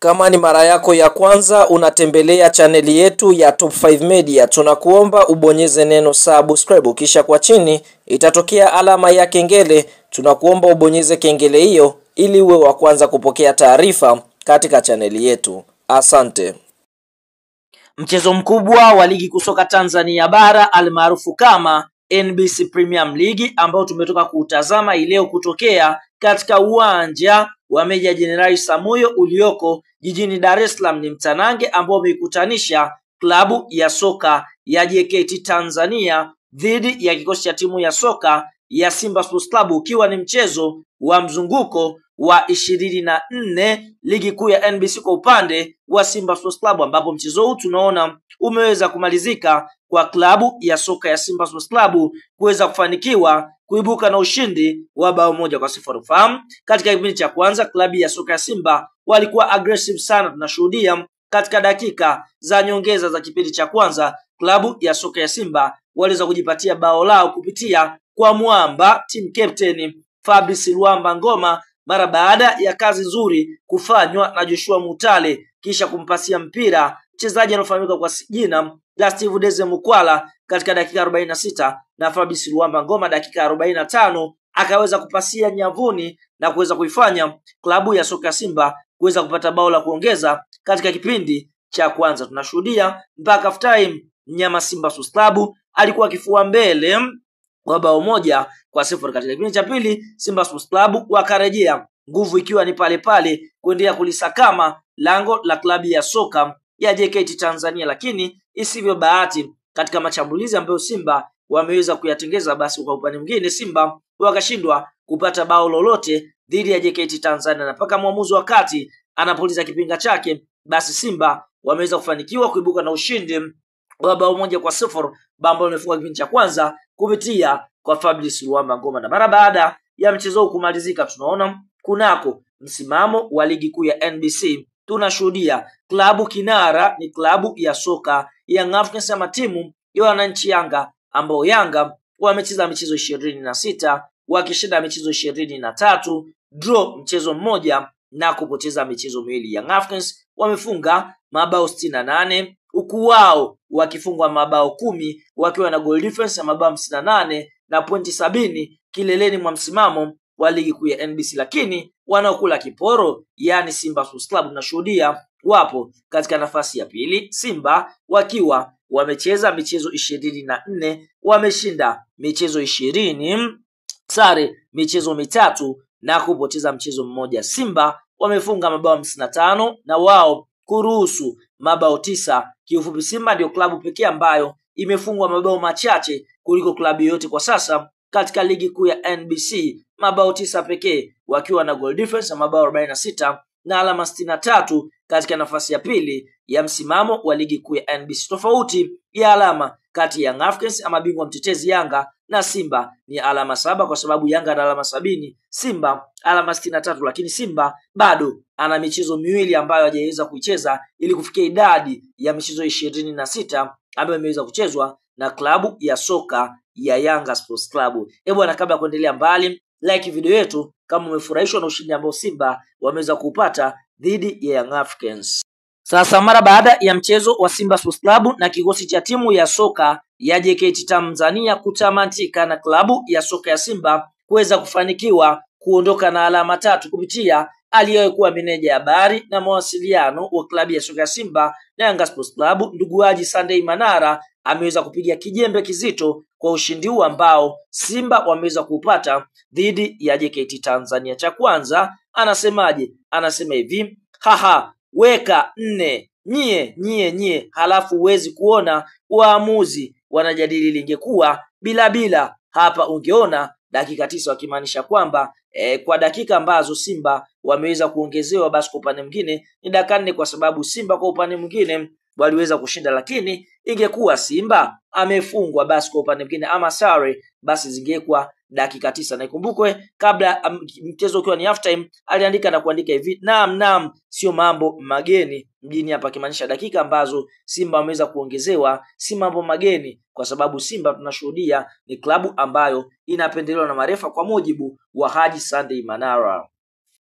Kama ni mara yako ya kwanza unatembelea chaneli yetu ya Top 5 Media, tunakuomba ubonyeze neno subscribe, kisha kwa chini itatokea alama ya kengele. Tunakuomba ubonyeze kengele hiyo ili uwe wa kwanza kupokea taarifa katika chaneli yetu. Asante. Mchezo mkubwa wa ligi kusoka Tanzania bara almaarufu kama NBC Premier League ambao tumetoka kuutazama leo kutokea katika uwanja wa Meja Jenerali Samuyo ulioko jijini Dar es Salaam ni mtanange ambao umeikutanisha klabu ya soka ya JKT Tanzania dhidi ya kikosi cha timu ya soka ya Simba Sports Club, ukiwa ni mchezo wa mzunguko wa 24 ligi kuu ya NBC kwa upande wa Simba Sports Club, ambapo mchezo huu tunaona umeweza kumalizika kwa klabu ya soka ya Simba Sports Club kuweza kufanikiwa kuibuka na ushindi wa bao 1-0. Fahamu katika kipindi cha kwanza klabu ya soka ya Simba walikuwa aggressive sana. Tunashuhudia katika dakika za nyongeza za kipindi cha kwanza klabu ya soka ya Simba waliweza kujipatia bao lao kupitia kwa mwamba team captain Fabrice Luamba Ngoma mara baada ya kazi nzuri kufanywa na Joshua Mutale, kisha kumpasia mpira mchezaji anaofahamika kwa jina la Steve Deze Mukwala katika dakika 46, na Fabrice Luamba Ngoma dakika 45 akaweza kupasia nyavuni na kuweza kuifanya klabu ya soka Simba kuweza kupata bao la kuongeza katika kipindi cha kwanza. Tunashuhudia mpaka half time mnyama Simba Sports Club alikuwa kifua mbele kwa bao 1-0. Katika kipindi cha pili Simba Sports Club wakarejea, nguvu ikiwa ni pale pale kuendelea kulisakama lango la klabu ya soka ya JKT Tanzania, lakini isivyo bahati katika mashambulizi ambayo Simba wameweza kuyatengeza, basi kwa upande mwingine Simba wakashindwa kupata bao lolote dhidi ya JKT Tanzania, na mpaka mwamuzi wa kati anapuliza kipinga chake, basi Simba wameweza kufanikiwa kuibuka na ushindi wa bao 1-0, bao ambalo limefungwa kipindi cha kwanza kupitia kwa Fabrice Luamba Ngoma. Na mara baada ya mchezo huu kumalizika, tunaona kunako msimamo wa ligi kuu ya NBC tunashuhudia klabu kinara ni klabu ya soka Young Africans ama timu ya wananchi Yanga, ambao Yanga wamecheza michezo 26 wakishinda michezo 23, draw mchezo mmoja na kupoteza michezo miwili. Young Africans wamefunga mabao 68 huku wao wakifungwa mabao 10 wakiwa na goal difference ya mabao 58 na pointi 70 kileleni mwa msimamo wa ligi kuu ya NBC, lakini wanaokula kiporo yani Simba Sports Club tunashuhudia wapo katika nafasi ya pili, Simba wakiwa wamecheza michezo 24, wameshinda michezo 20, sare michezo 3 na kupoteza mchezo mmoja. Simba wamefunga mabao 55 na wao kuruhusu mabao 9. Kiufupi Simba ndio klabu pekee ambayo imefungwa mabao machache kuliko klabu yote kwa sasa katika ligi kuu ya NBC, mabao 9 pekee, wakiwa na goal difference ya mabao 46 na alama 63 katika nafasi ya pili ya msimamo wa ligi kuu ya NBC. Tofauti ya alama kati ya Young Africans ama bingwa mtetezi Yanga na Simba ni alama 7, kwa sababu Yanga ana alama 70, Simba alama 63, lakini Simba bado ana michezo miwili ambayo hajaweza kuicheza ili kufikia idadi ya michezo 26 ambayo imeweza kuchezwa na klabu ya soka ya Yanga Sports Club. Bwana, kabla ya kuendelea mbali, like video yetu kama umefurahishwa na ushindi ambao Simba wameweza kupata dhidi ya Young Africans. Sasa mara baada ya mchezo wa Simba Sports Club na kikosi cha timu ya soka ya JKT Tanzania kutamatika na klabu ya soka ya Simba kuweza kufanikiwa kuondoka na alama 3 kupitia aliyekuwa meneja habari na mawasiliano wa klabu ya soka ya Simba na Yanga Sports Club, ndugu Haji Sunday Manara ameweza kupiga kijembe kizito kwa ushindi huu ambao Simba wameweza kupata dhidi ya JKT Tanzania. Cha kwanza anasemaje? Anasema hivi: weka 4 nyie, halafu huwezi kuona waamuzi wanajadili. Lingekuwa bila hapa ungeona dakika 9, wakimaanisha kwamba kwa dakika ambazo Simba wameweza kuongezewa, basi kwa upande mwingine ni dakika 4, kwa sababu Simba kwa upande mwingine waliweza kushinda. Lakini ingekuwa Simba amefungwa, basi kwa upande mwingine ama sare, basi zingekuwa dakika 9. Na ikumbukwe kabla mchezo ukiwa ni half time aliandika na kuandika hivi: naam sio mambo mageni mjini hapa, kimaanisha dakika ambazo Simba wameweza kuongezewa si mambo mageni, kwa sababu Simba tunashuhudia ni klabu ambayo inapendelewa na marefa kwa mujibu wa Haji Sunday Manara.